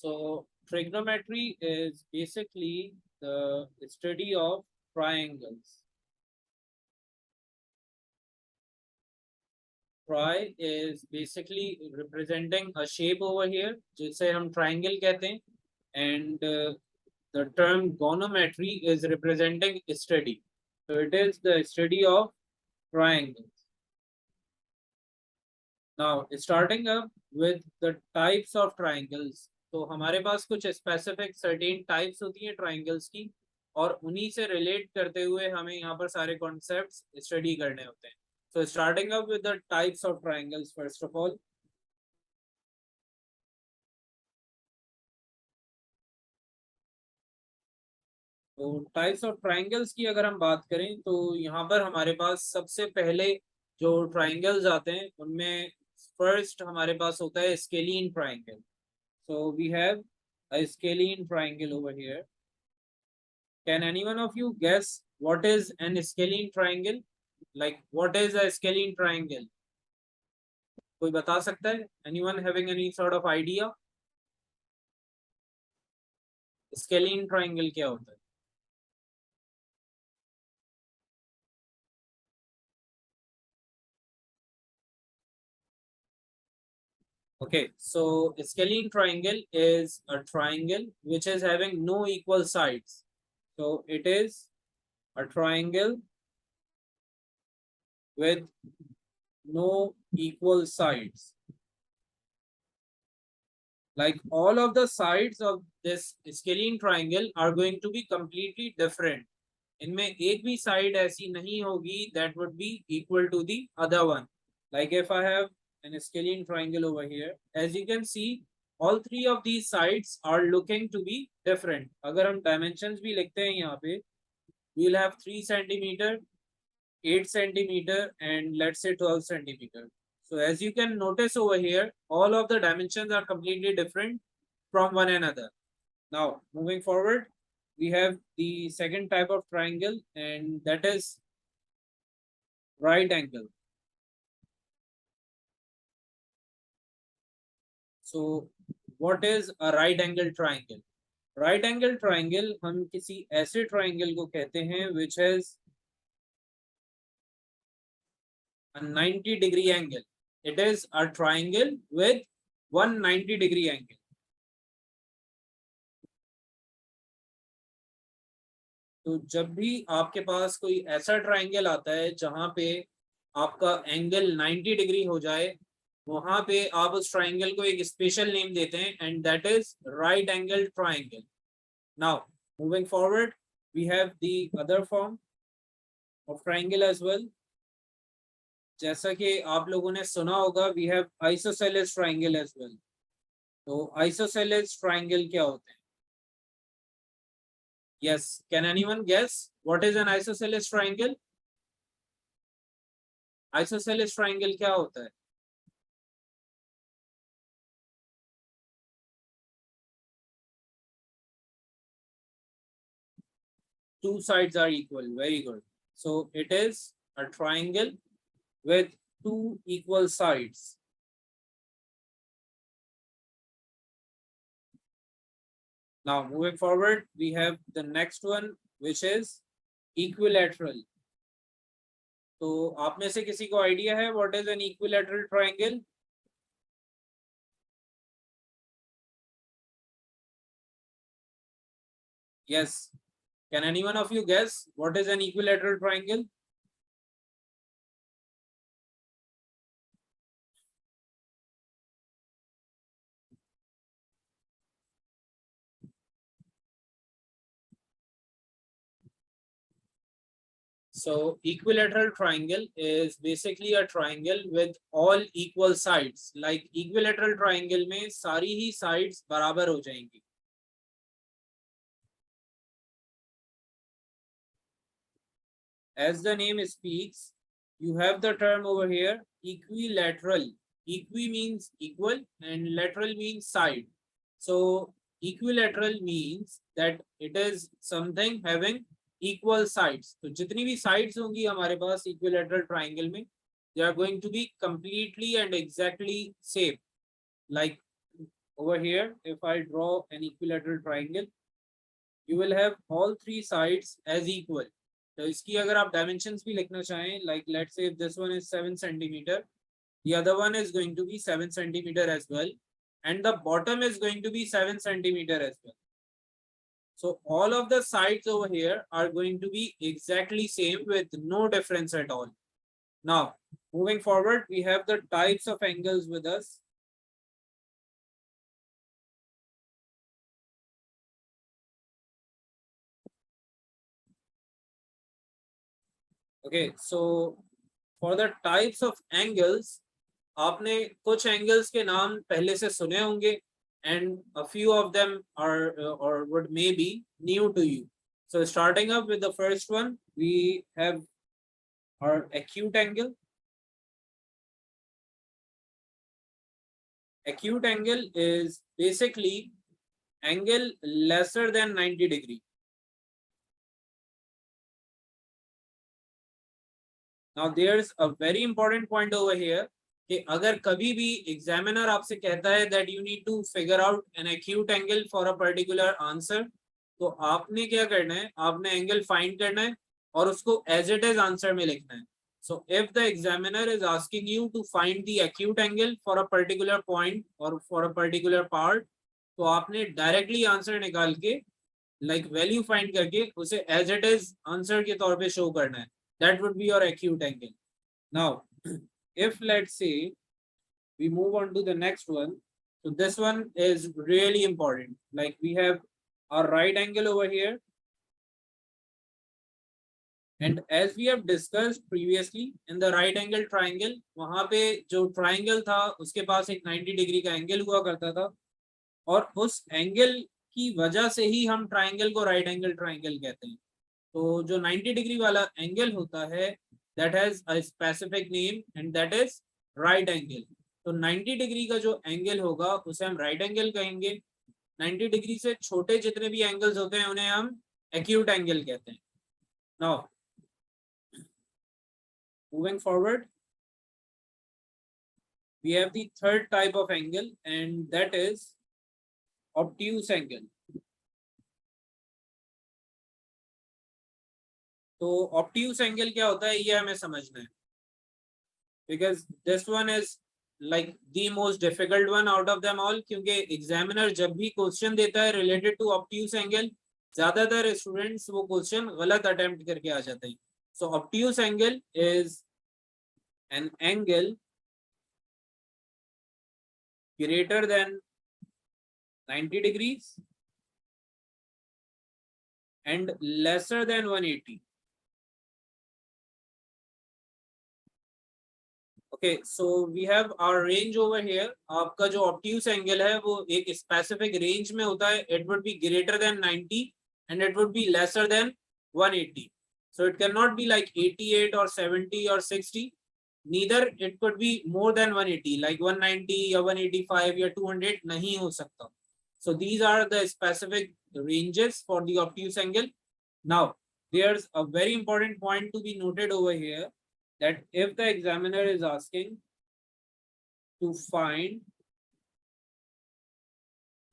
So trigonometry is basically the study of triangles. Tri is basically representing a shape over here, जिसे हम triangle कहते हैं, and the term gonometry is representing study. So it is the study of triangles. Now starting up with the types of triangles. तो हमारे पास कुछ specific certain types होती हैं triangles की, और उन्हीं से relate करते हुए हमें यहाँ पर सारे concepts study करने होते हैं. So starting up with the types of triangles first of all. तो टाइप्स ऑफ ट्राइंगल्स की अगर हम बात करें तो यहाँ पर हमारे पास सबसे पहले जो ट्राइंगल्स आते हैं उनमें फर्स्ट हमारे पास होता है scalene triangle. So we have a scalene triangle over here. Can anyone of you guess what is an scalene triangle? Like what is a scalene triangle? कोई बता सकता है? Anyone having any sort of idea? Scalene triangle क्या होता है? Okay, so scalene triangle is a triangle which is having no equal sides. So it is a triangle with no equal sides. Like all of the sides of this scalene triangle are going to be completely different. इनमें एक भी side ऐसी नहीं होगी that would be equal to the other one. Like if I have an scalene triangle over here, as you can see, all three of these sides are looking to be different. अगर हम dimensions भी लिखते हैं यहाँ पे, we'll have 3 centimeter, 8 centimeter, and let's say 12 centimeter. So as you can notice over here, all of the dimensions are completely different from one another. Now moving forward, we have the second type of triangle, and that is right angle. So what is a right angle triangle? Right angle triangle हम किसी ऐसे triangle को कहते हैं which has a 90-degree angle. It is a triangle with 190-degree angle. तो जब भी आपके पास कोई ऐसा ट्राइंगल आता है जहां पे आपका एंगल 90 डिग्री हो जाए, वहां पे आप उस ट्राइंगल को एक स्पेशल नेम देते हैं, and that is right angle triangle. Now moving forward, we have the other form of triangle as well. जैसा कि आप लोगों ने सुना होगा, we have isosceles triangle as well. तो आइसोसेलेस ट्राइंगल क्या होते हैं? Yes, can anyone guess what is an isosceles triangle? Isosceles triangle क्या होता है? Two sides are equal. Very good. So it is a triangle with two equal sides. Now moving forward, we have the next one, which is equilateral. तो आप में से किसी को idea है what is an equilateral triangle? Yes. Can anyone of you guess what is an equilateral triangle? So equilateral triangle is basically a triangle with all equal sides. Like equilateral triangle में सारी ही sides बराबर हो जाएंगी. As the name speaks, you have the term over here, equilateral. Equi means equal and lateral means side. So equilateral means that it is something having equal sides. तो जितनी भी sides होंगी हमारे पास equilateral triangle में, they are going to be completely and exactly same. Like over here, if I draw an equilateral triangle, you will have all three sides as equal. तो इसकी अगर आप dimensions भी लिखना चाहें, like let's say if this one is 7 centimeter, the other one is going to be 7 centimeter as well, and the bottom is going to be 7 centimeter as well. So all of the sides over here are going to be exactly same with no difference at all. Now, moving forward, we have the types of angles with us. Okay, so for the types of angles, आपने कुछ angles के नाम पहले से सुने होंगे, and a few of them are or would may be new to you. So starting up with the first one, we have our acute angle. Acute angle is basically angle lesser than 90 degree. Now there's a very important point over here कि अगर कभी भी examiner आपसे कहता है that you need to figure out an acute angle for a particular answer, तो आपने क्या करना है, आपने angle find करना है और उसको as it is answer में लिखना है. So if the examiner is asking you to find the acute angle for a particular point or for a particular part, तो आपने directly answer निकाल के like value find करके उसे as it is answer के तौर पे show करना है. That would be your acute angle. Now, if let's say we move on to the next one, so this one is really important. Like we have our right angle over here, and as we have discussed previously in the right angle triangle, वहाँ पे जो triangle था उसके पास एक 90 degree का angle हुआ करता था, और उस एंगल की वजह से ही हम ट्राइंगल को राइट एंगल ट्राइंगल कहते हैं. तो जो 90 डिग्री वाला एंगल होता है that has a specific name and that is right angle. तो 90 डिग्री का जो एंगल होगा उसे हम राइट एंगल कहेंगे. 90 डिग्री से छोटे जितने भी एंगल्स होते हैं उन्हें हम एक्यूट एंगल कहते हैं. Now, moving forward, we have the third type of angle and that is obtuse angle. तो obtuse angle क्या होता है ये हमें समझना है, because this one is like the most difficult one out of them all, क्योंकि एग्जामिनर जब भी क्वेश्चन देता है रिलेटेड टू obtuse angle, ज्यादातर स्टूडेंट्स वो क्वेश्चन गलत अटेम्प्ट करके आ जाते हैं. सो obtuse angle is an angle greater than 90 degrees and lesser than 180. Okay, so we have our range over here. आपका जो obtuse angle है वो एक specific range में होता है. It would be greater than 90 and it would be lesser than 180. So it cannot be like 88 or 70 or 60. Neither it could be more than 180, like 190 or 185 or 200 नहीं हो सकता. So these are the specific ranges for the obtuse angle. Now, there's a very important point to be noted over here, that if the examiner is asking to find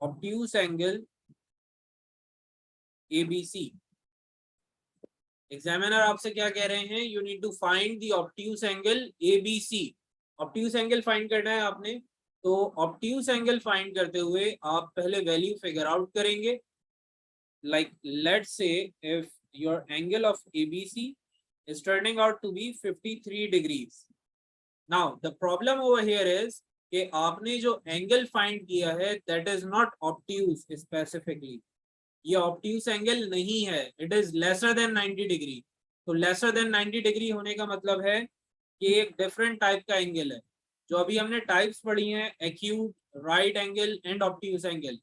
obtuse angle ABC, examiner आपसे क्या कह रहे हैं, you need to find the obtuse angle ABC. obtuse angle find करना है आपने, तो obtuse angle find करते हुए आप पहले value figure out करेंगे. Like let's say if your angle of ABC is turning out to be 53 degrees. Now the problem over here is कि आपने जो एंगल फाइंड किया है that is not obtuse specifically. ये obtuse एंगल नहीं है, it is lesser than 90 degree. तो lesser than 90 degree होने का मतलब है कि एक डिफरेंट टाइप का एंगल है. जो अभी हमने टाइप्स पढ़ी हैं, acute, right angle and obtuse angle,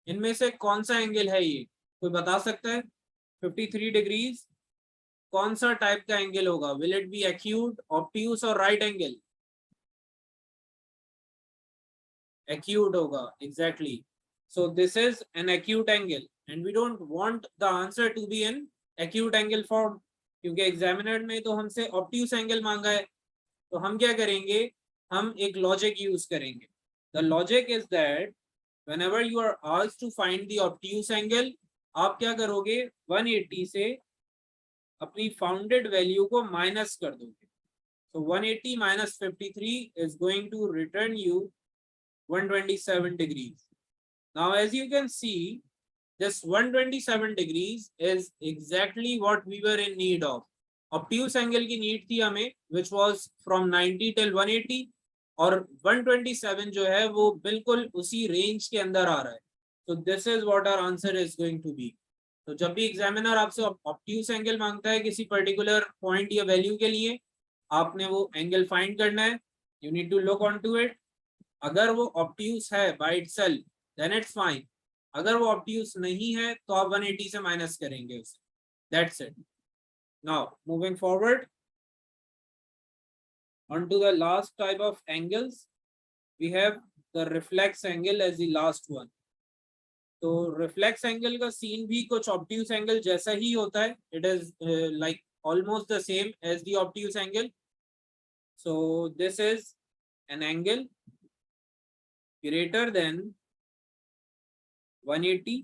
इनमें से कौन सा एंगल है ये, कोई बता सकता है? 53 डिग्रीज कौन सा टाइप का एंगल होगा? Will it be acute, obtuse और राइट एंगल? acute होगा, exactly. So this is an acute angle and we don't want the answer to be in acute angle form, क्योंकि एग्जामिनर में तो हमसे obtuse angle मांगा है. तो हम क्या करेंगे, हम एक लॉजिक यूज करेंगे. The logic is that whenever you are asked to find the obtuse angle, आप क्या करोगे, 180 से अपनी फाउंडेड वैल्यू को माइनस कर दोगे. So 180 minus 53 is going to return you 127 degrees. Now, as you can see, this 127 degrees is exactly what we were in need of. Obtuse angle की need थी हमें, which was from 90 till 180, और 127 जो है वो बिल्कुल उसी रेंज के अंदर आ रहा है. So this is what our answer is going to be. तो जब भी एग्जामिनर आपसे ऑब्ट्यूस एंगल मांगता है किसी पर्टिकुलर पॉइंट या वैल्यू के लिए, आपने वो एंगल फाइंड करना है. You need to look on to it. अगर वो ऑब्ट्यूस है by itself, then it's fine. अगर वो ऑब्ट्यूस नहीं है तो आप 180 से माइनस करेंगे उसे. That's it. Now moving forward on to the last type of angles, we have the reflex angle as the last one. तो रिफ्लेक्स एंगल का सीन भी कुछ ऑब्ट्यूस एंगल जैसा ही होता है. It is like almost the same as the obtuse angle. So this is an angle greater than 180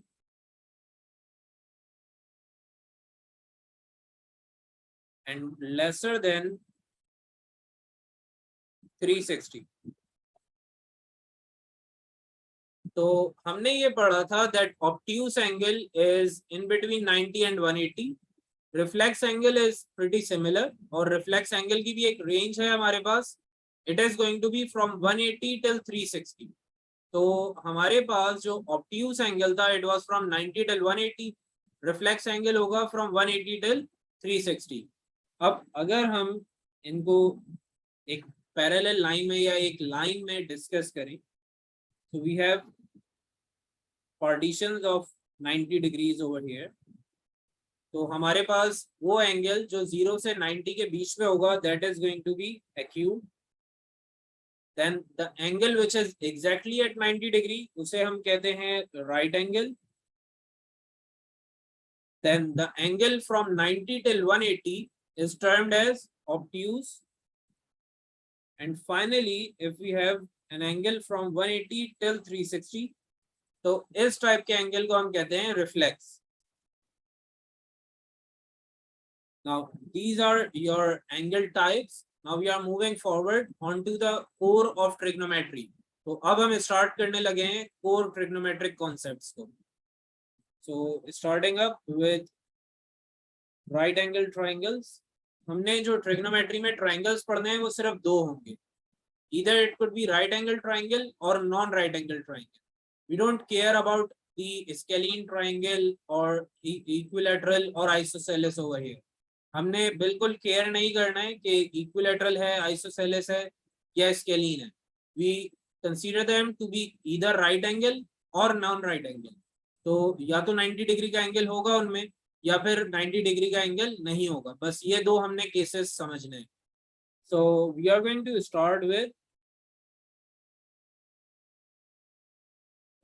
and lesser than 360. तो हमने ये पढ़ा था that obtuse angle is in between 90 and 180. Reflex angle is pretty similar, और reflex angle की भी एक range है हमारे पास. It is going to be from 180 till 360. तो हमारे पास जो ऑब्ट्यूस एंगल था it was from 90 till 180. Reflex angle होगा फ्रॉम 180 टिल 360. अब अगर हम इनको एक पैरेलल लाइन में या एक लाइन में डिस्कस करें, तो we have partitions of 90 degrees over here. तो हमारे पास वो एंगल जो 0 से 90 के बीच में होगा, that is going to be acute. Then the angle which is exactly at 90 degree, उसे हम कहते हैं right angle. Then the angle from 90 till 180 is termed as obtuse. And finally, if we have an angle from 180 till 360, तो इस type के angle को हम कहते हैं reflex. Now these are your angle types. Now we are moving forward onto the core of trigonometry. तो अब हम स्टार्ट करने लगे हैं core trigonometric concepts को. So starting up with right angle triangles. हमने जो ट्रिग्नोमेट्री में ट्रायंगल्स पढ़ने हैं वो सिर्फ दो होंगे. Either it could be right angle triangle or non right angle triangle. We don't care about the scalene triangle or equilateral or isosceles over here. हमने बिल्कुल केयर नहीं करना है कि इक्विलेटरल है, आइसोसेलेस है या स्केलीन है. We consider them to be either right angle और नॉन राइट एंगल. तो या तो 90 डिग्री का एंगल होगा उनमें, या फिर 90 डिग्री का एंगल नहीं होगा. बस ये दो हमने केसेस समझने हैं. So we are going to start with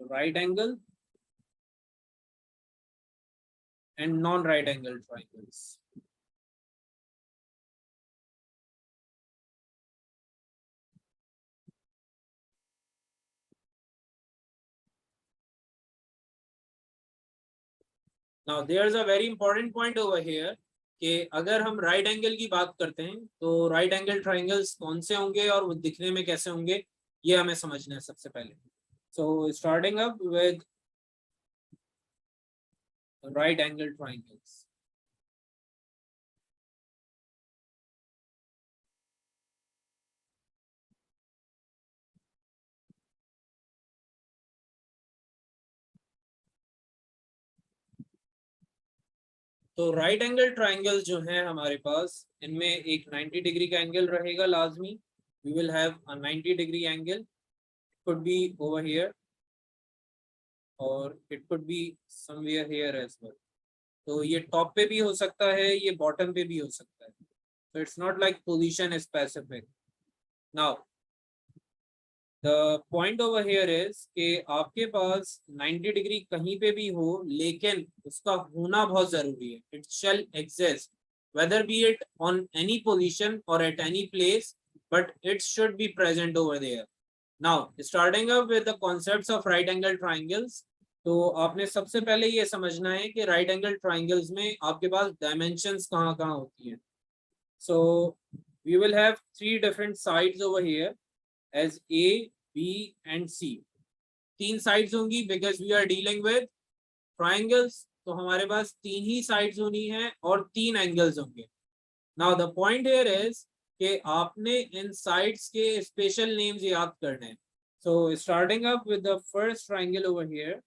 right angle and non-right angle triangles. Now there's a very important point over here कि अगर हम राइट एंगल की बात करते हैं तो राइट एंगल ट्राइंगल्स कौन से होंगे और वो दिखने में कैसे होंगे, ये हमें समझना है सबसे पहले. So starting up with right angle triangles. तो राइट एंगल ट्राइंगल्स जो है हमारे पास, इनमें एक 90 डिग्री का एंगल रहेगा लाजमी. We will have a 90 degree angle. could be over here or it could be somewhere here as well. तो ये टॉप पे भी हो सकता है, ये बॉटम पे भी हो सकता है. So it's not like position is specific. Now the point over here is कि आपके पास 90 डिग्री कहीं पे भी हो, लेकिन उसका होना बहुत जरूरी है. It shall exist whether be it on any position or at any place, but it should be present over there. Now starting up with the concepts of right angle triangles. तो आपने सबसे पहले ये समझना है कि राइट एंगल ट्राइंगल्स में आपके पास डायमेंशंस कहाँ कहाँ होती हैं. So we will have three different sides over here as A, B and C. तीन sides होंगी because we are dealing with triangles. तो हमारे पास तीन ही sides होनी है और तीन angles होंगे. Now the point here is कि आपने इन sides के special names याद करने हैं. So starting up with the first triangle over here,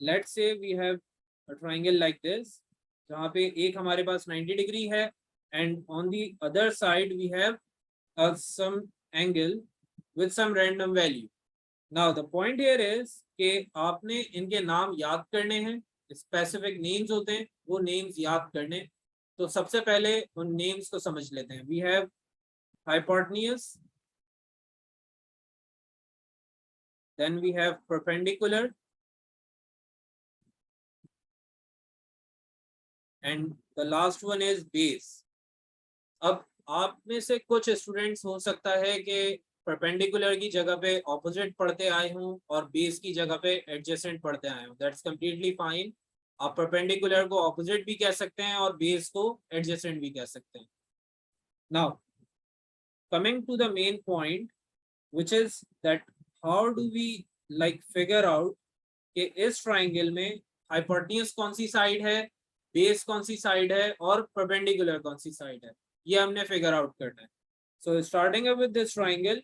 let's say we have a triangle like this, जहाँ पे एक हमारे पास 90 डिग्री है and on the other side we have some angle with some random value. Now the point here is कि आपने इनके नाम याद करने हैं, specific names होते हैं, वो names याद करने. तो सबसे पहले उन names को समझ लेते हैं. We have hypotenuse, then we have perpendicular, and the last one is base. अब आप में से कुछ स्टूडेंट्स हो सकता है कि परपेंडिकुलर की जगह पे ऑपोजिट पढ़ते आए हों और बेस की जगह पे एडजेसेंट पढ़ते आए हों. That's completely fine. आप परपेंडिकुलर को ऑपोजिट भी कह सकते हैं और बेस को एडजेसेंट भी कह सकते हैं. Now coming to the main point which is that how do we like figure out कि इस ट्राइंगल में हाइपोटेन्यूज कौन सी साइड है, बेस कौन सी साइड है और परपेंडिकुलर कौन सी साइड है, ये हमने फिगर आउट करना है. So starting up with this triangle,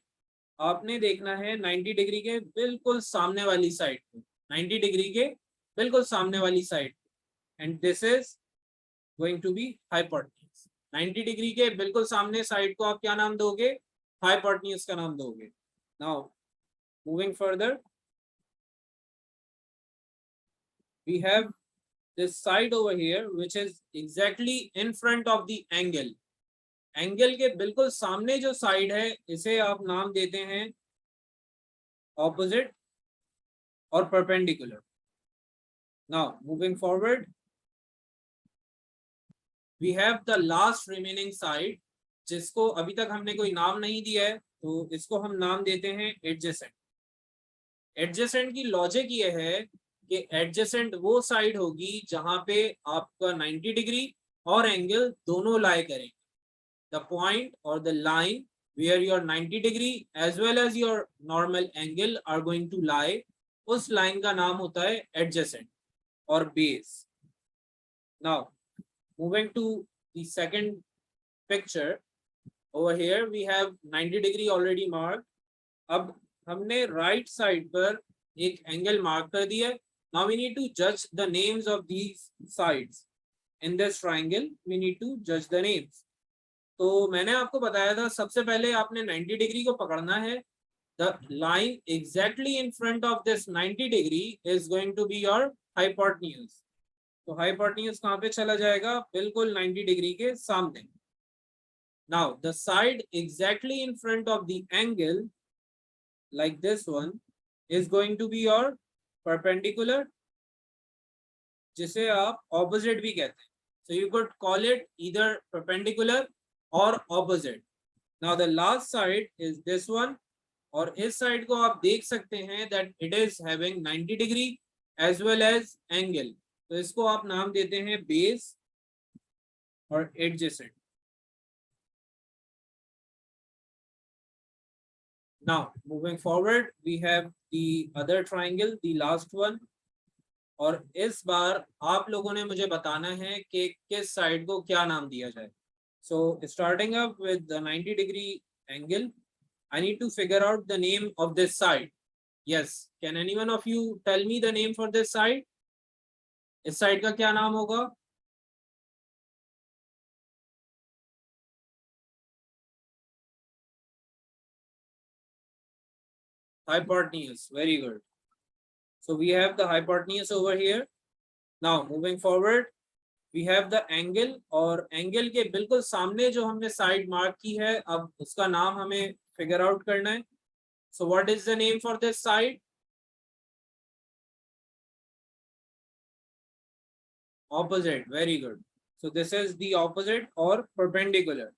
आपने देखना है 90 डिग्री के बिल्कुल सामने वाली साइड को, 90 डिग्री के बिल्कुल सामने वाली side, and this is going to be hypotenuse. 90 degree के बिल्कुल सामने साइड को आप क्या नाम दोगे, हाइपोटेन्यूज का नाम दोगे. Now moving further, we have this side over here which is exactly in front of the angle. Angle के बिल्कुल सामने जो साइड है इसे आप नाम देते हैं ऑपोजिट और perpendicular. Now moving forward, we have the last remaining side जिसको अभी तक हमने कोई नाम नहीं दिया है, तो इसको हम नाम देते हैं एडजेसेंट. एडजेसेंट की लॉजिक ये है कि एडजेसेंट वो साइड होगी जहां पे आपका 90 डिग्री और एंगल दोनों लाई करेंगे. The point or the line where your 90 degree as well as your normal angle are going to lie, उस line का नाम होता है adjacent or base. Now moving to the second picture, over here we have 90 degree already marked. अब हमने right side पर एक angle mark कर दिया. Now we need to judge the names of these sides. In this triangle we need to judge the names. तो मैंने आपको बताया था सबसे पहले आपने 90 डिग्री को पकड़ना है. The line exactly in front of this 90 degree is going to be your hypotenuse. तो हाइपोटेन्यूज कहाँ पे चला जाएगा, बिल्कुल 90 डिग्री के सामने. Now the side exactly in front of the angle like this one is going to be your perpendicular, जिसे आप ऑपोजिट भी कहते हैं. So you could call it either perpendicular or opposite. Now the last side is this one, और इस side को आप देख सकते हैं that it is having 90 degree as well as angle. तो इसको आप नाम देते हैं base और adjacent. Now moving forward we have the other triangle, the last one, और इस बार आप लोगों ने मुझे बताना है कि किस साइड को क्या नाम दिया जाए. So starting up with the 90 degree angle, I need to figure out the name of this side. Yes, can anyone of you tell me the name for this side? इस side का क्या नाम होगा? Hypotenuse. Very good. So we have the hypotenuse over here. Now moving forward, we have the angle, और angle के बिल्कुल सामने जो हमने साइड मार्क की है, अब उसका नाम हमें फिगर आउट करना है. So what is the name for this side? Opposite. Very good. So this is the opposite or perpendicular.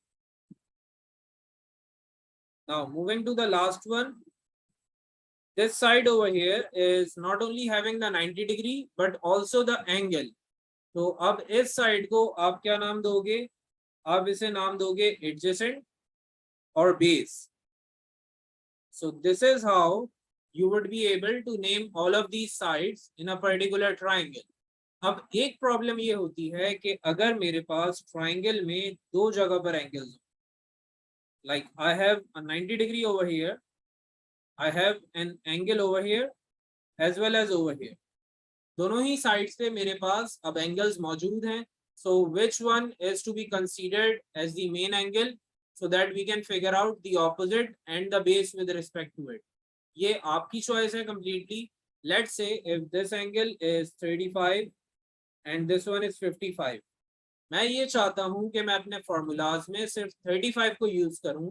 Now moving to the last one, this side over here is not only having the 90 degree but also the angle. तो अब इस side को आप क्या नाम दोगे? आप इसे नाम दोगे adjacent or base. So this is how you would be able to name all of these sides in a particular triangle. अब एक प्रॉब्लम ये होती है कि अगर मेरे पास ट्राइंगल में दो जगह पर angles, like I have a 90 degree over here, I have an angle over here as well as over here. दोनों ही साइड्स पे मेरे पास अब एंगल्स मौजूद हैं. So which one is to be considered as the main angle so that we can figure out the opposite and the base with respect to it. ये आपकी choice है completely. Let's say if this angle is 35 and this one is 55. मैं ये चाहता हूं कि मैं अपने फॉर्मूलाज में सिर्फ 35 को यूज करूं,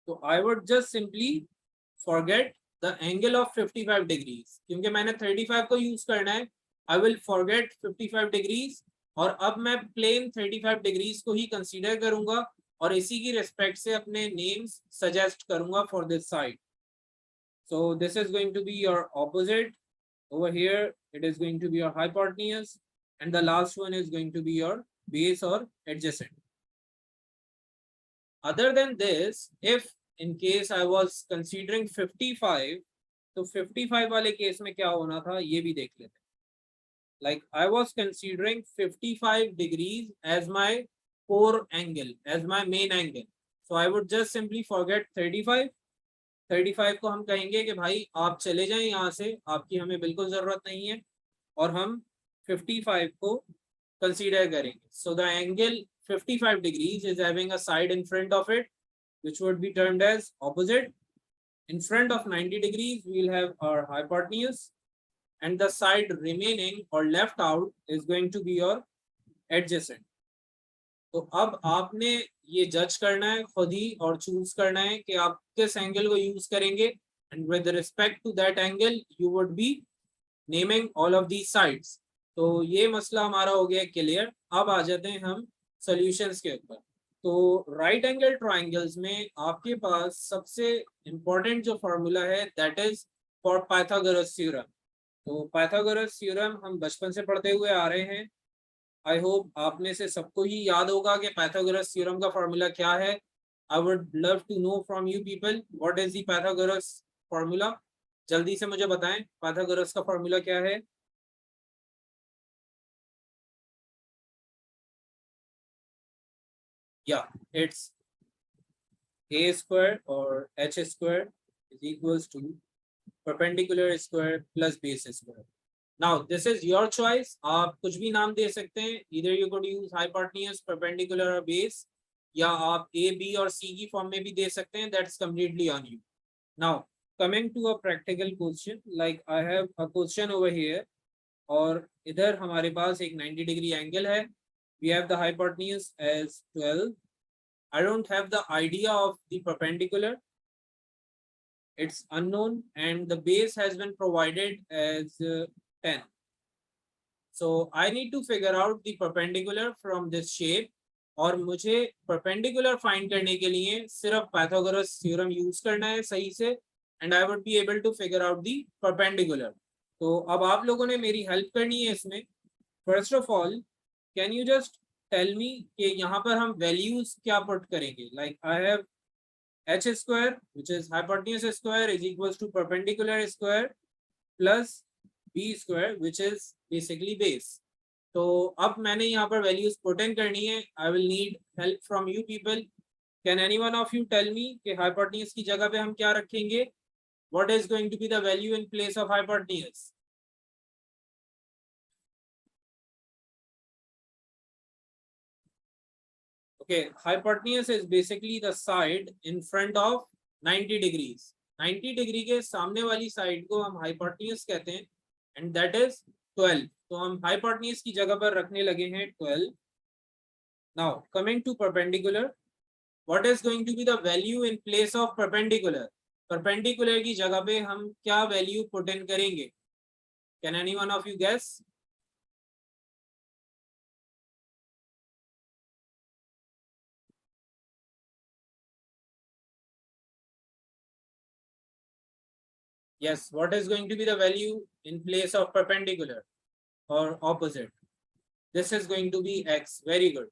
तो I would just simply forget the angle of 55 degrees, क्योंकि मैंने 35 को यूज करना है. आई विल फॉरगेट 55 डिग्रीज और अब मैं प्लेन 35 डिग्रीज को ही कंसीडर करूंगा और इसी की रिस्पेक्ट से अपने नेम्स सजेस्ट करूंगा for this side. So this is going to be your opposite. Over here it is going to be your hypotenuse and the last one is going to be your base or adjacent. Other than this, if in case I was considering 55, तो 55 वाले case में क्या होना था ये भी देख लेते हैं. Like I was considering 55 degrees as my core angle, as my main angle. So I would just simply forget 35. 35 को हम कहेंगे कि भाई आप चले जाएं यहाँ से, आपकी हमें बिल्कुल जरूरत नहीं है, और हम 55 को कंसीडर करेंगे. So the angle 55 degrees is having a side in front of it which would be termed as opposite. In front of 90 degrees we will have our hypotenuse and the side remaining or left out is going to be your adjacent. तो अब आपने ये जज करना है खुद ही और choose करना है कि आप किस एंगल को यूज करेंगे, and with respect to that angle you would be naming all of these sides. तो ये मसला हमारा हो गया क्लियर. अब आ जाते हैं हम सॉल्यूशंस के ऊपर. तो राइट एंगल ट्राइंगल्स में आपके पास सबसे इंपॉर्टेंट जो फॉर्मूला है that is for Pythagoras theorem. तो पाइथागोरस थ्योरम हम बचपन से पढ़ते हुए आ रहे हैं. आई होप आप में से सबको ही याद होगा कि पाइथागोरस थ्योरम का फॉर्मूला क्या है. I would love to know from you people what is the Pythagoras formula. जल्दी से मुझे बताएं पाइथागोरस का फॉर्मूला क्या है. या it's a square or h square is equals to perpendicular square plus base square. Now this is your choice. आप कुछ भी नाम दे सकते हैं. Either you could use hypotenuse, perpendicular or base, या आप a, b और c की फॉर्म में भी दे सकते हैं. That's completely on you. Now coming to a practical question, like I have a question over here, और इधर हमारे पास एक 90 डिग्री एंगल है. We have the hypotenuse as 12. I don't have the idea of the perpendicular. It's unknown and the base has been provided as 10. So I need to figure out the perpendicular from this shape. और मुझे perpendicular find करने के लिए सिर्फ Pythagoras theorem use करना है सही से, and I would be able to figure out the perpendicular. तो अब आप लोगों ने मेरी हेल्प करनी है इसमें. First of all, can you just tell me कि यहाँ पर हम values क्या put करेंगे. Like I have h square which is hypotenuse square is equals to perpendicular square plus b square which is basically base. तो अब मैंने यहाँ पर values put in करनी है. I will need help from you people. Can any one of you tell me कि hypotenuse की जगह पे हम क्या रखेंगे. What is going to be the value in place of hypotenuse. Okay, hypotenuse is basically the side in front of 90 degrees. 90 degree के सामने वाली साइड को हम hypotenuse कहते हैं and that is 12. तो हम hypotenuse की जगह पर रखने लगे हैं 12. Now coming to perpendicular, what is going to be the value in place of perpendicular. Perpendicular की जगह पे हम क्या value put in करेंगे. Can any one of you guess? Yes, what is going to be the value in place of perpendicular or opposite? This is going to be x. Very good.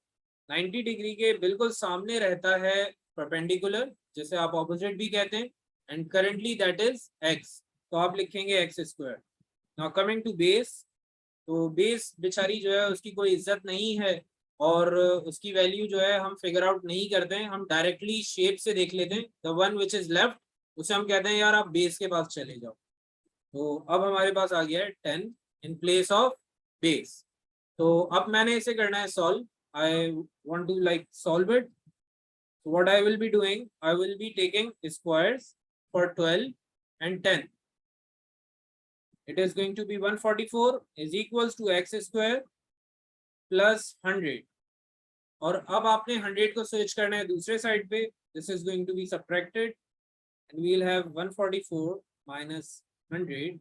90 degree के बिल्कुल सामने रहता है perpendicular, जिसे आप opposite भी कहते हैं, and currently that is x. तो आप लिखेंगे x square. Now coming to base, तो बेस बेचारी जो है उसकी कोई इज्जत नहीं है और उसकी वैल्यू जो है हम फिगर आउट नहीं करते हैं, हम डायरेक्टली शेप से देख लेते हैं. The one which is left, उसे हम कहते हैं यार आप बेस के पास चले जाओ. तो अब हमारे पास आ गया है 10 इन प्लेस ऑफ बेस. तो अब मैंने इसे करना है solve. I want to like solve it. What I will be doing, I will be taking squares for 12 and 10. It is going to be 144 is equals to x square plus 100. और अब आपने 100 को स्विच करना है दूसरे side पे. This is going to be subtracted and we will have 144 minus 100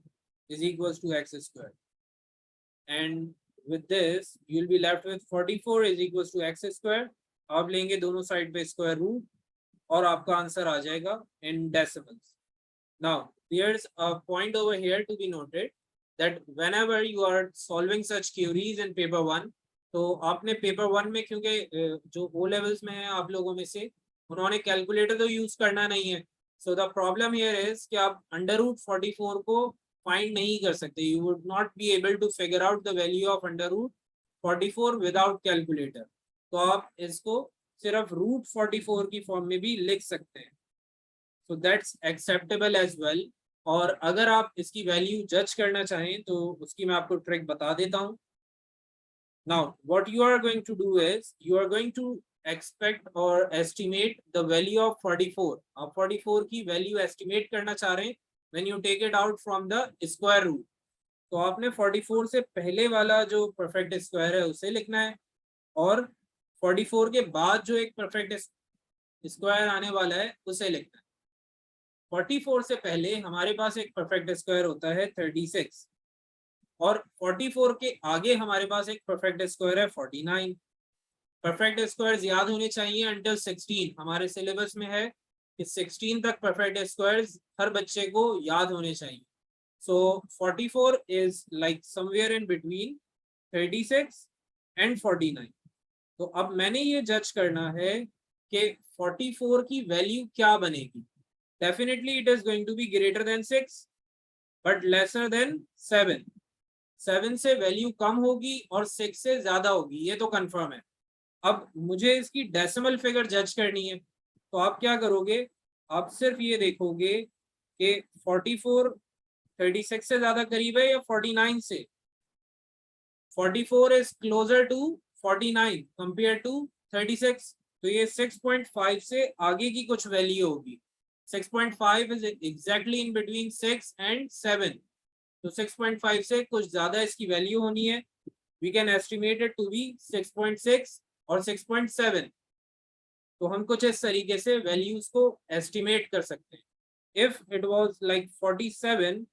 is equals to x square. And with this you will be left with 44 is equals to x square. आप लेंगे दोनों side पे square root और आपका answer आ जाएगा in decimals. Now there's a point over here to be noted that whenever you are solving such queries in paper 1, तो आपने paper 1 में, क्योंकि जो ओ लेवल्स में है आप लोगों में से, उन्होंने कैलकुलेटर तो यूज करना नहीं है. So the problem here is कि आप अंडर रूट 44 को फाइंड नहीं कर सकते. You would not be able to figure out the value of under root 44 without calculator. तो आप इसको सिर्फ रूट 44 की फॉर्म में भी लिख सकते हैं. So that's acceptable as well. और अगर आप इसकी वैल्यू जज करना चाहें तो उसकी मैं आपको ट्रिक बता देता हूं. Now what you are going to do is you are going to expect or estimate the value of 44. आप 44 की वैल्यू एस्टिमेट करना चाह रहे हैं when you take it out from the square root. तो आपने 44 से पहले वाला जो परफेक्ट स्क्वायर है उसे लिखना है और 44 के बाद जो एक परफेक्ट स्क्वायर आने वाला है उसे लिखना है. 44 से पहले हमारे पास एक परफेक्ट स्क्वायर होता है 36 और 44 के आगे हमारे पास एक परफेक्ट स्क्वायर है 49. परफेक्ट स्क्वायर्स याद होने चाहिए अंटिल 16. हमारे सिलेबस में है कि 16 तक परफेक्ट स्क्वायर्स हर बच्चे को याद होने चाहिए. सो 44 is like somewhere in between 36 and 49. तो अब मैंने ये जज करना है कि 44 की वैल्यू क्या बनेगी. Definitely it is going to be greater than 6 but lesser than 7. 7 से वैल्यू कम होगी और 6 से ज्यादा होगी, ये तो कंफर्म है. अब मुझे इसकी डेसिमल फिगर जज करनी है. तो आप क्या करोगे, आप सिर्फ ये देखोगे कि 44 36 से ज्यादा करीब है या 49 से. 44 is closer to 49 compared to 36. तो ये 6.5 से आगे की कुछ वैल्यू होगी. 6.5 is exactly in between 6 and 7. तो 6.5 से कुछ ज्यादा इसकी वैल्यू होनी है. We can estimate it to be 6.6 और 6.7. तो हम कुछ इस तरीके से वैल्यूज को एस्टिमेट कर सकते हैं. If it was like 47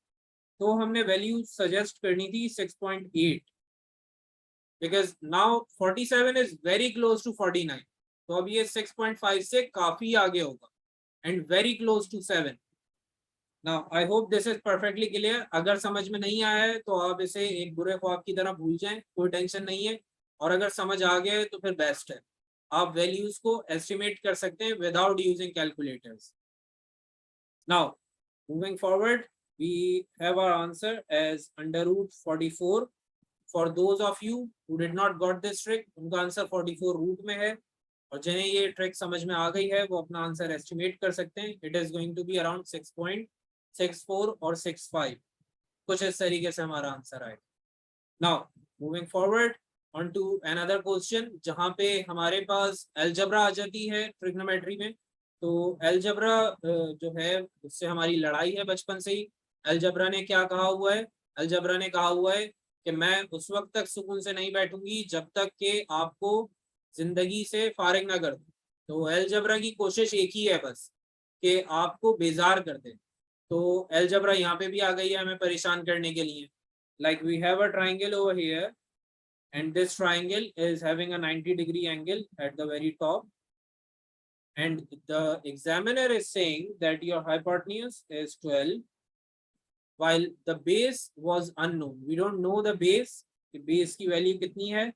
तो हमने वैल्यू सजेस्ट करनी थी 6.8 because now 47 is very close to 49. तो अब ये 6.5 से काफी आगे होगा and very close to 7. Now I hope this is perfectly clear. अगर समझ में नहीं आया है तो आप इसे एक बुरे ख्वाब की तरह भूल जाएं, कोई टेंशन नहीं है. और अगर समझ आ गया है तो फिर बेस्ट है, आप वैल्यूज को एस्टिमेट कर सकते हैं without using calculators. Now moving forward, we have our answer as under root 44. For those of you who did not got this trick, उनका आंसर 44 रूट में है. और जिन्हें ये ट्रिक समझ में आ गई है वो अपना आंसर एस्टिमेट कर सकते हैं. It is going to be around 6.64 और 65. कुछ इस तरीके से हमारा आंसर आएगा. Now moving forward on to another question जहां पे हमारे पास अलजेब्रा आ जाती है ट्रिग्नोमेट्री में. तो अलजेब्रा जो है उससे हमारी लड़ाई है बचपन से ही. अलजेब्रा ने क्या कहा हुआ है, अलजेब्रा ने कहा हुआ है कि मैं उस वक्त तक सुकून से नहीं बैठूंगी जब तक कि आपको जिंदगी से फारिग ना कर दूं. तो अलजेब्रा की कोशिश एक ही है बस कि आपको बेजार कर दे. तो अलजेब्रा यहाँ पे भी आ गई है हमें परेशान करने के लिए. Like we have a triangle over here and this triangle is having a 90-degree angle at the very top and the examiner is saying that your hypotenuse is 12 while the base was unknown. We don't know the base, base की value कितनी है,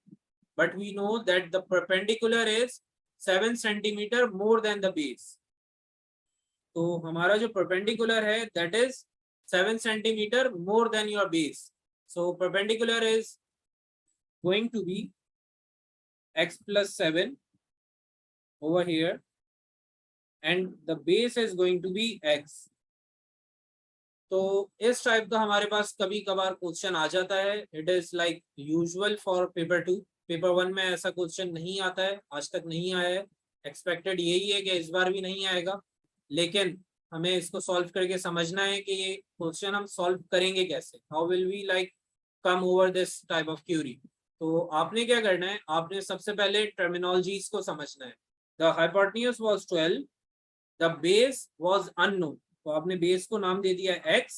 but we know that the perpendicular is 7 centimeter more than the base. तो हमारा जो perpendicular है that is 7 centimeter more than your base. So perpendicular is going to be x plus 7 over here and the base is going to be x. तो इस type का हमारे पास कभी कभार क्वेश्चन आ जाता है. It is like usual for paper 2. Paper 1 में ऐसा क्वेश्चन नहीं आता है, आज तक नहीं आया है. एक्सपेक्टेड यही है कि इस बार भी नहीं आएगा, लेकिन हमें इसको सॉल्व करके समझना है कि ये क्वेश्चन हम सॉल्व करेंगे कैसे. How will we like come over this type of query. तो आपने क्या करना है, आपने सबसे पहले टर्मिनोलॉजीज को समझना है. The hypotenuse was 12, the base was unknown, तो आपने बेस को नाम दे दिया x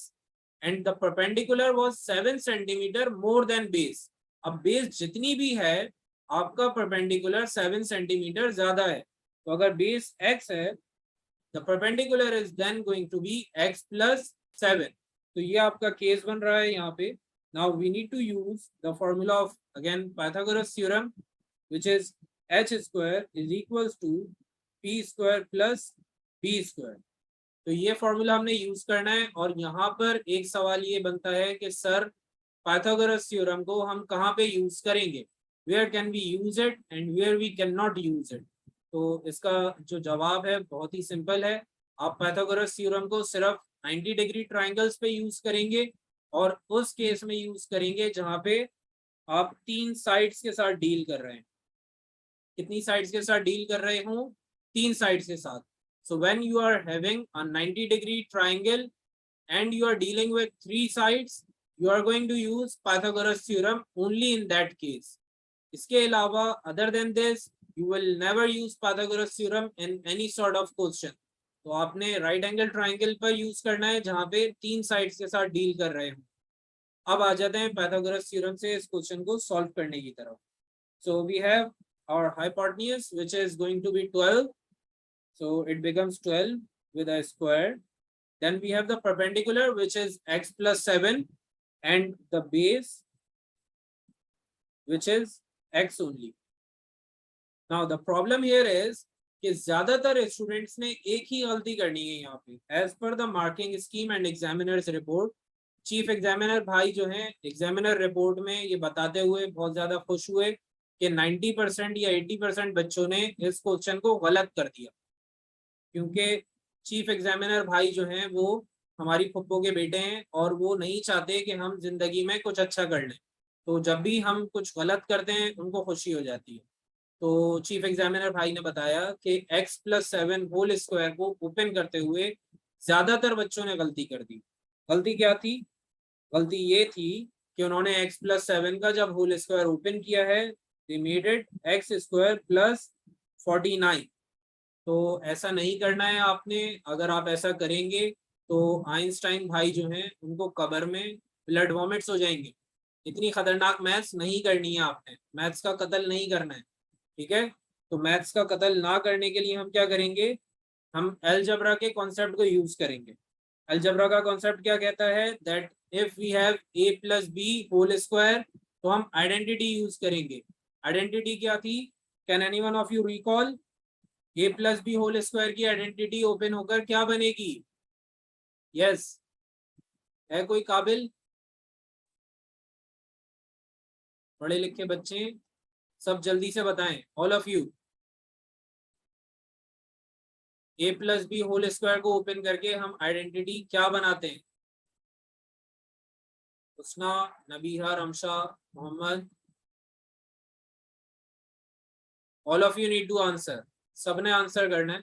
and the perpendicular was 7 centimetre more than base. अब बेस जितनी भी है आपका परपेंडिकुलर 7 सेंटीमीटर ज्यादा है. तो अगर बेस x है, the perpendicular is then going to be x plus 7. तो ये आपका केस बन रहा है यहाँ पे. Now we need to use the formula of again Pythagoras theorem which is h square is equals to p square plus b square. तो ये फॉर्मूला हमने यूज करना है. और यहाँ पर एक सवाल ये बनता है कि सर पाइथागोरस थ्योरम को हम कहाँ पे यूज करेंगे, where can we use it and where we can not use it. तो इसका जो जवाब है बहुत ही सिंपल है. आप पाइथागोरस थ्योरम को सिर्फ 90 डिग्री ट्राइंगल्स पे यूज करेंगे और उस केस में यूज करेंगे जहाँ पे आप 3 साइड्स के साथ डील कर रहे हैं. कितनी साइड्स के साथ डील कर रहे हो, 3 साइड्स के साथ. So when you are having a 90 degree triangle and you are dealing with 3 sides, you are going to use Pythagoras theorem only in that case. इसके अलावा other than this, you will never use Pythagoras theorem in any sort of question. तो आपने right angle triangle पर use करना है जहाँ पे 3 sides के साथ deal कर रहे हो. अब आ जाते हैं Pythagoras theorem से इस क्वेश्चन को solve करने की तरफ. So we have our hypotenuse which is going to be 12. So it becomes 12 with a square. Then we have the perpendicular which is x plus 7 and the base which is x only. Now the problem here is कि ज्यादातर students ने एक ही गलती करनी है यहाँ पे. As per the marking scheme and examiners report, chief examiner भाई जो हैं एग्जामिनर रिपोर्ट में ये बताते हुए बहुत ज्यादा खुश हुए कि 90% या 80% बच्चों ने इस क्वेश्चन को गलत कर दिया. क्योंकि चीफ एग्जामिनर भाई जो हैं वो हमारी फुप्पो के बेटे हैं और वो नहीं चाहते कि हम जिंदगी में कुछ अच्छा कर लें. तो जब भी हम कुछ गलत करते हैं उनको खुशी हो जाती है. तो चीफ एग्जामिनर भाई ने बताया कि x प्लस 7 होल स्क्वायर को ओपन करते हुए ज्यादातर बच्चों ने गलती कर दी. गलती क्या थी? गलती ये थी कि उन्होंने x प्लस 7 का जब होल स्क्वायर ओपन किया है they made it x square plus 49. तो ऐसा नहीं करना है आपने. अगर आप ऐसा करेंगे तो आइंस्टाइन भाई जो हैं उनको कब्र में ब्लड वॉमिट्स हो जाएंगे. इतनी खतरनाक मैथ्स नहीं करनी है आपने. मैथ्स का कत्ल नहीं करना है, ठीक है. तो मैथ्स का कत्ल ना करने के लिए हम क्या करेंगे, हम अलजेब्रा के कॉन्सेप्ट को यूज करेंगे. अलजेब्रा का कॉन्सेप्ट क्या कहता है, that if we have a plus b whole square, तो हम आइडेंटिटी यूज करेंगे. आइडेंटिटी क्या थी, can anyone of you recall? a plus b whole square की आइडेंटिटी ओपन होकर क्या बनेगी? यस, है कोई काबिल? पढ़े लिखे बच्चे सब जल्दी से बताएं, all of you. a plus b whole square को ओपन करके हम आइडेंटिटी क्या बनाते हैं? Usna, Nabiha, Ramsha, Mohammad, all of you need to answer. सबने आंसर करना है.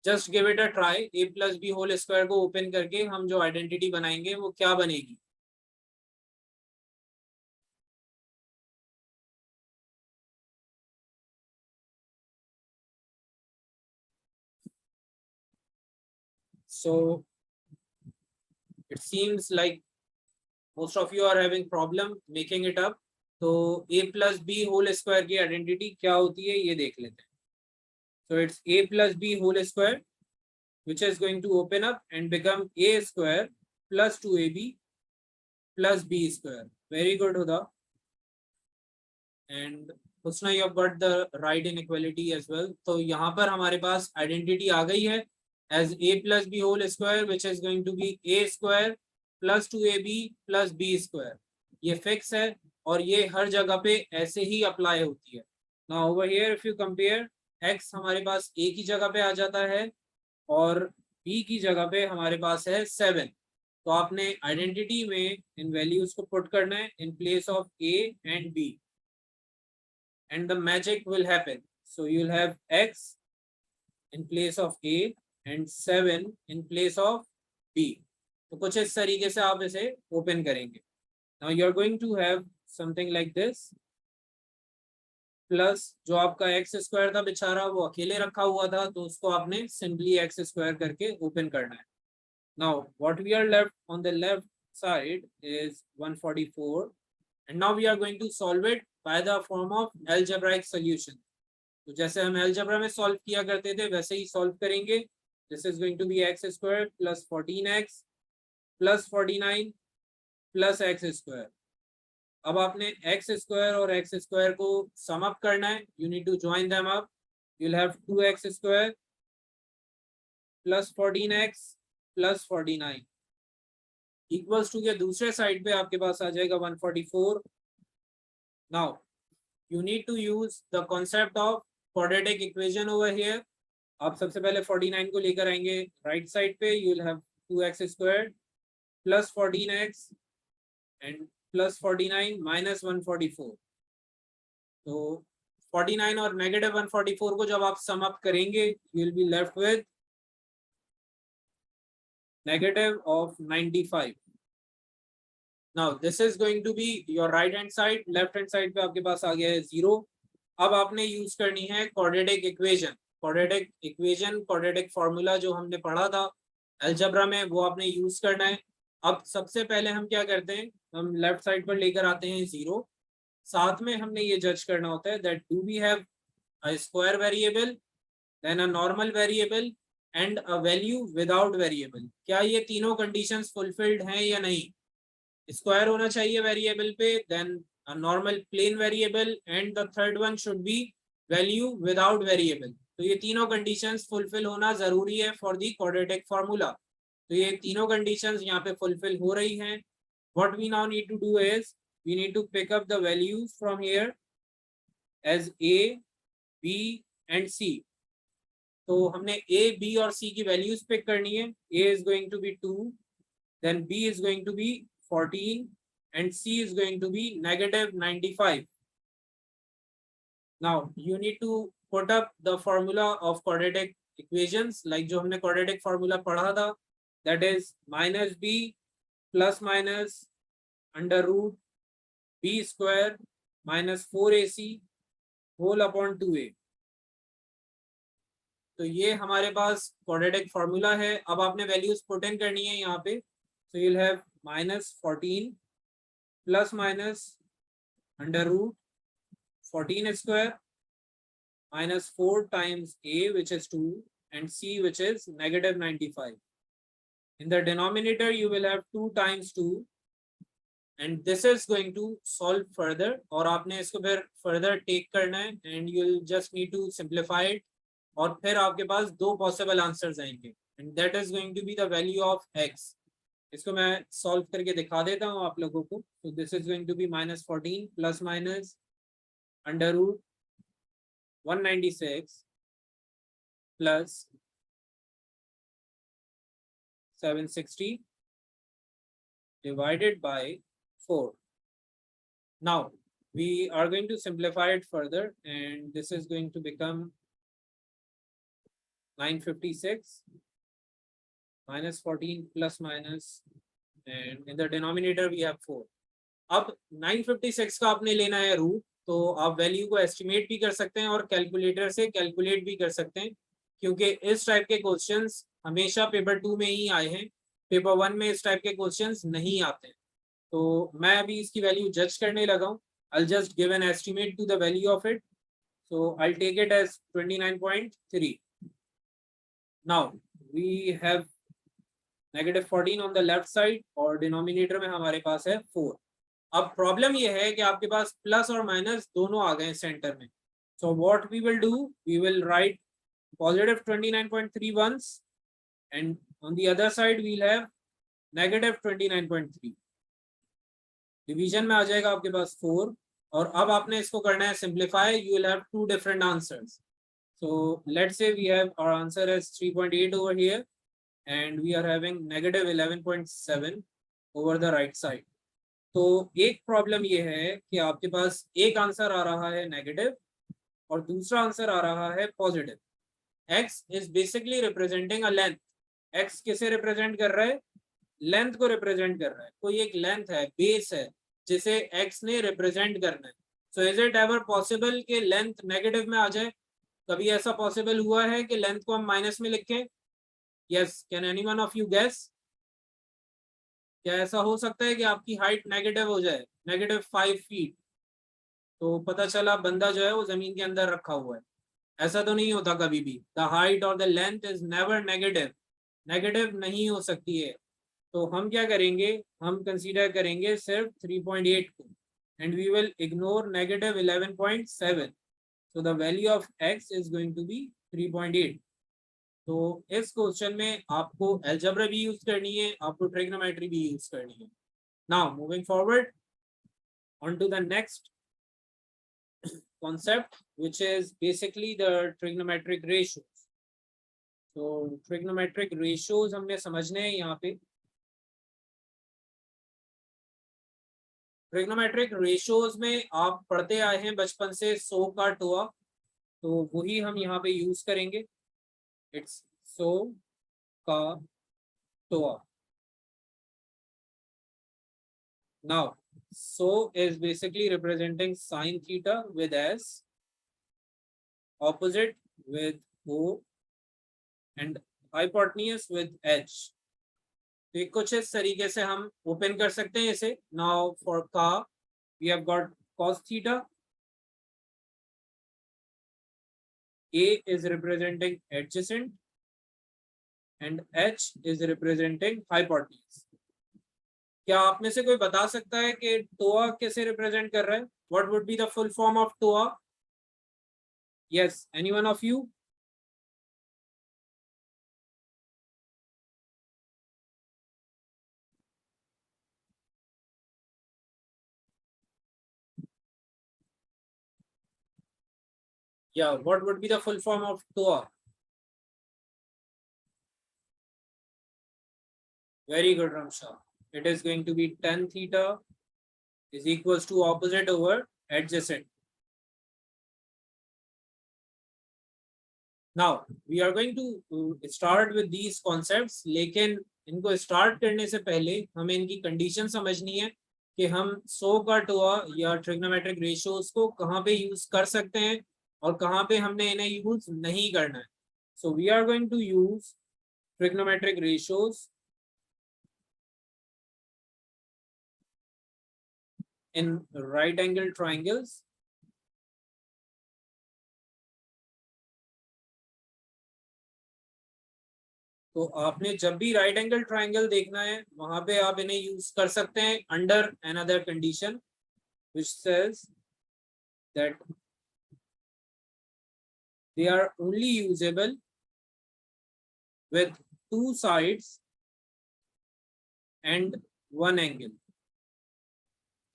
Just give it a try. a plus b whole square को ओपन करके हम जो आइडेंटिटी बनाएंगे वो क्या बनेगी? So it seems like most of you are having problem making it up. तो a plus b whole square की आइडेंटिटी क्या होती है ये देख लेते हैं. So it's a plus b whole square which is going to open up and become a square plus 2ab plus b square. Very good, Huda. And Husna, you have got the right inequality as well. तो यहाँ पर हमारे पास identity आ गई है as a plus b whole square, which is going to be a square plus 2ab plus b square. ये fix है और ये हर जगह पे ऐसे ही अप्लाई होती है. Now over here if you compare, x हमारे पास a की जगह पे आ जाता है और b की जगह पे हमारे पास है 7. तो आपने आइडेंटिटी में इन वैल्यूज को पुट करना है in place of a and b. And the magic will happen. So you'll have x in place of a and 7 in place of b. तो कुछ इस तरीके से आप इसे ओपन करेंगे. Now you're going to have something like this. Plus जो आपका एक्स स्क्वायर था बेचारा वो अकेले रखा हुआ था तो उसको आपने सिंपली एक्स स्क्वायर करके ओपन करना है. Now what we are left on the left side is 144 and now we are going to solve it by the form of algebraic solution. तो जैसे हम algebra में solve किया करते थे वैसे ही solve करेंगे. This is going to be x squared plus 14x plus 49 plus x square. अब आपने x square और x square को sum up करना है. You need to join them up. You'll have 2x square plus 14x plus 49 equals to के दूसरे side पे आपके पास आ जाएगा 144. Now you need to use the concept of quadratic equation over here. आप सबसे पहले 49 को लेकर आएंगे राइट साइड पे. you'll have 2x squared plus 14x and plus 49 minus 144. तो 49 और negative 144 को जब आप sum up करेंगे you will be left with negative of 95. Now this is going to be your right hand side. Left hand side पे आपके पास आ गया है 0. अब आपने यूज करनी है quadratic equation. Quadratic equation, quadratic formula जो हमने पढ़ा था algebra में वो आपने यूज करना है. अब सबसे पहले हम क्या करते हैं, हम लेफ्ट साइड पर लेकर आते हैं 0. साथ में हमने ये जज करना होता है that do we have a square variable, then a normal variable and a value without variable. क्या ये तीनों conditions fulfilled हैं या नहीं. स्क्वायर होना चाहिए वेरिएबल पे, then a normal plain variable and the third one should be value without variable. तो ये तीनों कंडीशंस फुलफिल होना जरूरी है फॉर द क्वाड्रेटिक फार्मूला. तो ये तीनों कंडीशंस यहाँ पे फुलफिल हो रही हैं. What we now need to do is we need to pick up the values from here as a, b and c. तो हमने a, b और c की वैल्यूज पिक करनी है. a is going to be 2, then b is going to be 14 and c is going to be negative 95. Now you need to put up the formula of quadratic equations like जो हमने quadratic formula पढ़ा था, that is minus b plus minus under root b square minus 4ac whole upon 2a. तो ये हमारे पास quadratic formula है. अब आपने values put in करनी है यहाँ पे. So you'll have minus 14 plus minus under root 14 square minus 4 times a which is 2 and c which is negative 95. In the denominator you will have 2 times 2 and this is going to solve further. और आपने इसको फिर further take करना है and you'll just need to simplify it और फिर आपके पास दो possible answers आएंगे and that is going to be the value of x. इसको मैं सॉल्व करके दिखा देता हूँ आप लोगों को. तो this is going to be minus 14 plus minus under root 196 plus 760 divided by 4. Now we are going to simplify it further and this is going to become 956 minus 14 plus minus and in the denominator we have 4. अब 956 का आपने लेना है root. तो आप value को estimate भी कर सकते हैं और कैलकुलेटर से कैलकुलेट भी कर सकते हैं क्योंकि इस टाइप के क्वेश्चंस हमेशा पेपर 2 में ही आए हैं. पेपर 1 में इस टाइप के क्वेश्चंस नहीं आते हैं. तो मैं अभी इसकी वैल्यू जज करने लगा हूँ. I'll just give an estimate to the value of it. So I'll take it as 29.3. Now we have -14 on the left side और डिनोमिनेटर में हमारे पास है 4. अब प्रॉब्लम ये है कि आपके पास प्लस और माइनस दोनों आ गए सेंटर में. So what we will do, we will write positive 29.31 and on the other side we'll have negative 29.3. Division में आ जाएगा आपके पास 4 और अब आपने इसको करना है simplify. You will have two different answers. So let's say we have our answer as 3.8 over here and we are having negative 11.7 over the right side. तो एक प्रॉब्लम ये है कि आपके पास एक आंसर आ रहा है नेगेटिव और दूसरा आंसर आ रहा है positive. x is basically representing a length. x किसे रिप्रेजेंट कर रहा है? लेंथ को रिप्रेजेंट कर रहा है. कोई एक लेंथ है, बेस है जिसे x ने रिप्रेजेंट करना है. So is it ever possible कि लेंथ नेगेटिव में आ जाए? कभी ऐसा पॉसिबल हुआ है कि लेंथ को हम माइनस में लिखें? Yes, can anyone of you guess? क्या ऐसा हो सकता है कि आपकी हाइट नेगेटिव हो जाए, -5 फीट, तो पता चला बंदा जो है वो जमीन के अंदर रखा हुआ है? ऐसा तो नहीं होता कभी भी. द हाइट और the length is never negative. Negative नहीं हो सकती है. तो हम क्या करेंगे, हम कंसीडर करेंगे सिर्फ 3.8 को and we will ignore negative 11.7. So the value of x is going to be 3.8. तो इस क्वेश्चन में आपको अलजेब्रा भी यूज करनी है, आपको ट्रिग्नोमेट्री भी यूज करनी है. Now moving forward on to the next concept, which is basically the trigonometric ratios. So trigonometric ratios हमने समझने हैं यहाँ पे. ट्रिग्नोमेट्रिक रेशियोज में आप पढ़ते आए हैं बचपन से सो का टोआ, तो वही हम यहाँ पे यूज करेंगे. इट्स सो का TOA. Now so is basically representing sin theta with s, opposite with o and hypotenuse with h. तो कुछ इस तरीके से हम ओपन कर सकते हैं इसे. नाउ फॉर का we have got cos theta, a is representing adjacent and h is representing hypotenuse. क्या आप में से कोई बता सकता है कि टोआ कैसे रिप्रेजेंट कर रहा है? What would be the full form of TOA? Yes, anyone of you? Yeah, what would be the full form of TOA? Very good, Ramsha. It is going to be tan theta is equals to opposite over adjacent. Now we are going to start with these concepts, लेकिन इनको start करने से पहले हमें इनकी condition समझनी है कि हम सो का टोआ या ट्रिग्नोमेट्रिक रेशियोज को कहाँ पे यूज कर सकते हैं और कहाँ पे हमने इन्हें यूज नहीं करना है. So we are going to use trigonometric ratios in right angle triangles. तो आपने जब भी राइट एंगल ट्राइंगल देखना है वहां पे आप इन्हें यूज कर सकते हैं under another condition which says that they are only usable with two sides and one angle.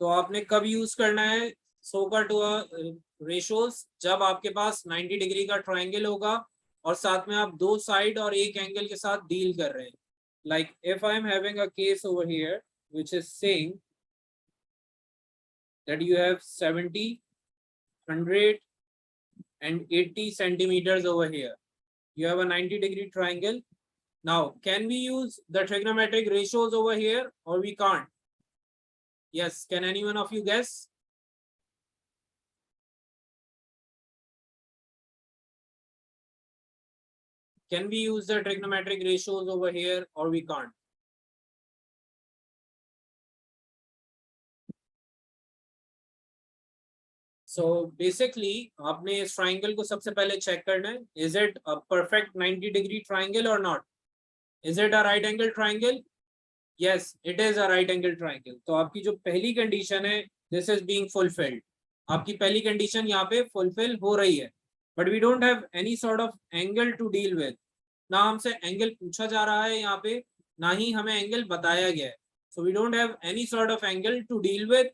तो आपने कब यूज करना है सो का टू रेशियोज? जब आपके पास 90 डिग्री का ट्राइंगल होगा और साथ में आप दो साइड और एक एंगल के साथ डील कर रहे हैं. Like if I am having a case over here which is saying that you have 70, 100 and 80 centimeters over here. You have a 90 degree triangle. Now can we use the trigonometric ratios over here or we can't? Yes, can anyone of you guess? Can we use the trigonometric ratios over here or we can't? So basically आपने इस triangle को सबसे पहले check करना है, is it a perfect 90 degree triangle or not? Is it a right angle triangle? Yes, it is a right angle triangle. तो आपकी जो पहली कंडीशन है, this is being fulfilled. आपकी पहली कंडीशन यहाँ पे फुलफिल हो रही है, but we don't have any sort of angle to deal with. ना हमसे एंगल पूछा जा रहा है यहाँ पे, ना ही हमें एंगल बताया गया है. So we don't have any sort of angle to deal with,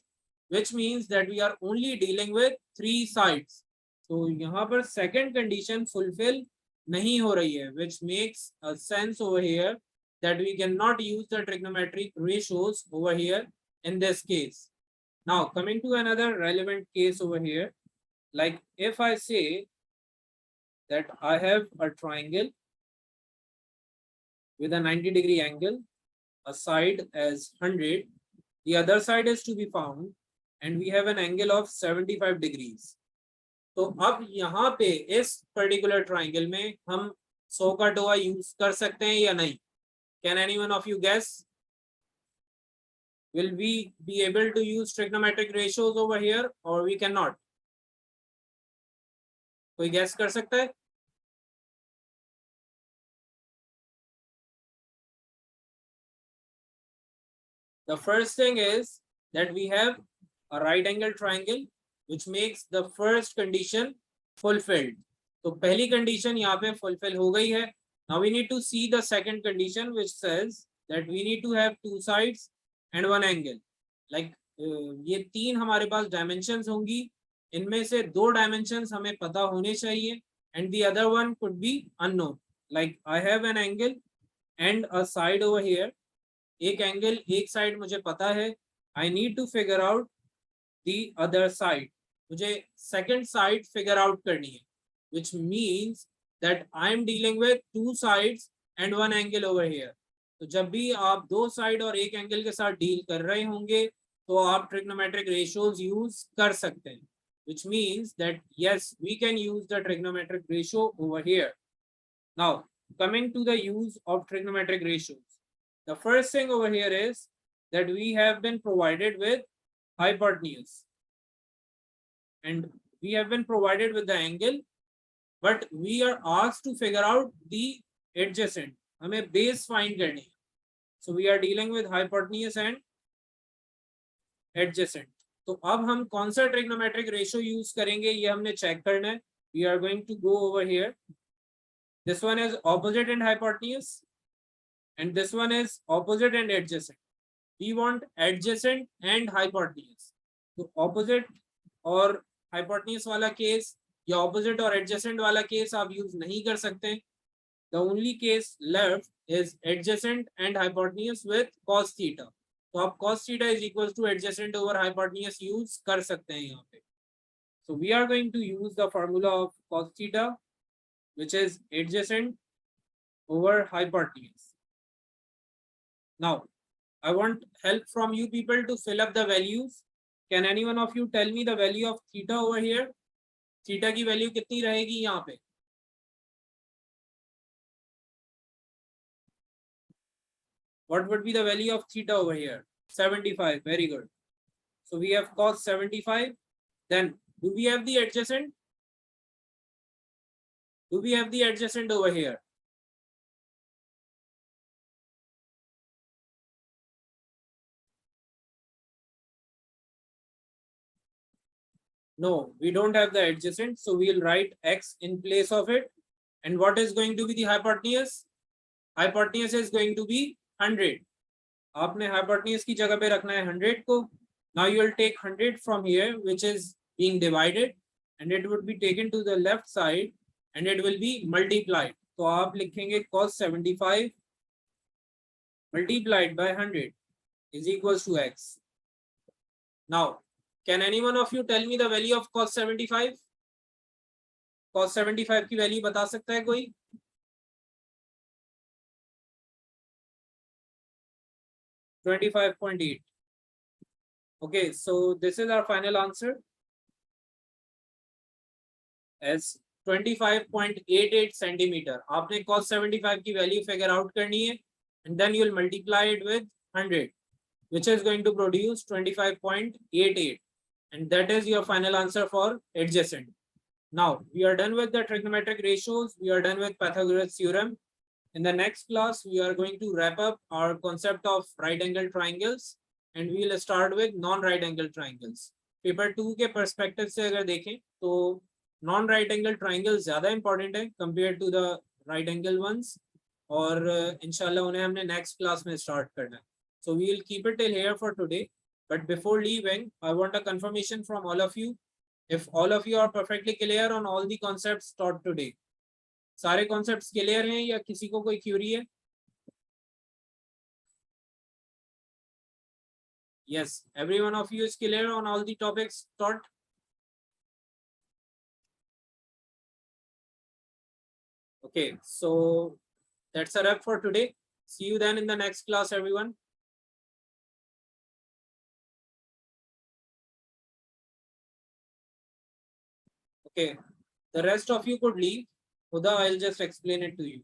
which means that we are only dealing with three sides. So यहाँ पर second condition fulfill नहीं हो रही है, which makes a sense over here that we cannot use the trigonometric ratios over here in this case. Now coming to another relevant case over here, like if I say that I have a triangle with a 90-degree angle, a side as 100, the other side is to be found, and we have an angle of 75 degrees. तो अब यहाँ पे इस particular triangle में हम 100 का टोआ use कर सकते हैं या नहीं? Can anyone of you guess? Will we be able to use trigonometric ratios over here or we cannot? कोई guess कर सकता है? The first thing is that we have a right angle triangle which makes the first condition fulfilled. तो पहली condition यहाँ पे fulfill हो गई है. Now we need to see the second condition which says that we need to have two sides and one angle. Like ये तीन हमारे पास dimensions होंगी, इनमें से दो dimensions हमें पता होने चाहिए and the other one could be unknown. Like I have an angle and a side over here. एक एंगल एक साइड मुझे पता है, I need to figure out the other side. मुझे second side figure out करनी है, which means that I am dealing with two sides and one angle over here. तो जब भी आप दो साइड और एक एंगल के साथ डील कर रहे होंगे तो आप trigonometric ratios यूज कर सकते हैं, which means that yes, we can use the trigonometric ratio over here. Now coming to the use of trigonometric ratios, the first thing over here is that we have been provided with hypotenuse and we have been provided with the angle, but we are asked to figure out the adjacent. हमें base find करनी है. So we are dealing with hypotenuse and adjacent. तो अब हम कौन सा trigonometric ratio use करेंगे ये हमने check करना है. We are going to go over here. This one is opposite and hypotenuse, and this one is opposite and adjacent. We want adjacent and hypotenuse. तो opposite और hypotenuse वाला case या opposite और adjacent वाला case आप use नहीं कर सकते. The only case left is adjacent and hypotenuse with cos theta. तो आप cos theta is equals to adjacent over hypotenuse use कर सकते हैं यहाँ पे. So we are going to use the formula of cos theta, which is adjacent over hypotenuse. Now I want help from you people to fill up the values. Can any one of you tell me the value of theta over here? Theta की value कितनी रहेगी यहाँ पे? What would be the value of theta over here? 75. Very good. So we have cos 75. Then do we have the adjacent? Do we have the adjacent over here? No, we don't have the adjacent, so we'll write x in place of it. And what is going to be the hypotenuse? Hypotenuse is going to be 100. आपने hypotenuse की जगह पे रखना है 100 को. Now you will take 100 from here, which is being divided, and it would be taken to the left side, and it will be multiplied. तो आप लिखेंगे cos 75 multiplied by 100 is equals to x. Now, can any one of you tell me the value of cos 75? Cos 75 की value बता सकता है कोई? $25.8. Okay, so this is our final answer as 25.88 centimeter. आपने cos 75 की value figure out करनी है, and then you will multiply it with 100, which is going to produce 25.88, and that is your final answer for adjacent. Now we are done with the trigonometric ratios. We are done with Pythagoras theorem. In the next class, we are going to wrap up our concept of right angle triangles and we will start with non-right angle triangles. Paper 2 के perspective से अगर देखें तो non-right angle triangles ज़्यादा important है compared to the right angle ones और इंशाल्लाह उन्हें हमने next class में start करना है. So we will keep it till here for today. But before leaving, I want a confirmation from all of you. If all of you are perfectly clear on all the concepts taught today. सारे concepts clear हैं या किसी को कोई Curie है? Yes, every one of you is clear on all the topics taught. Okay, so that's a wrap for today. See you then in the next class, everyone. Okay, the rest of you could leave. Huda, I'll just explain it to you.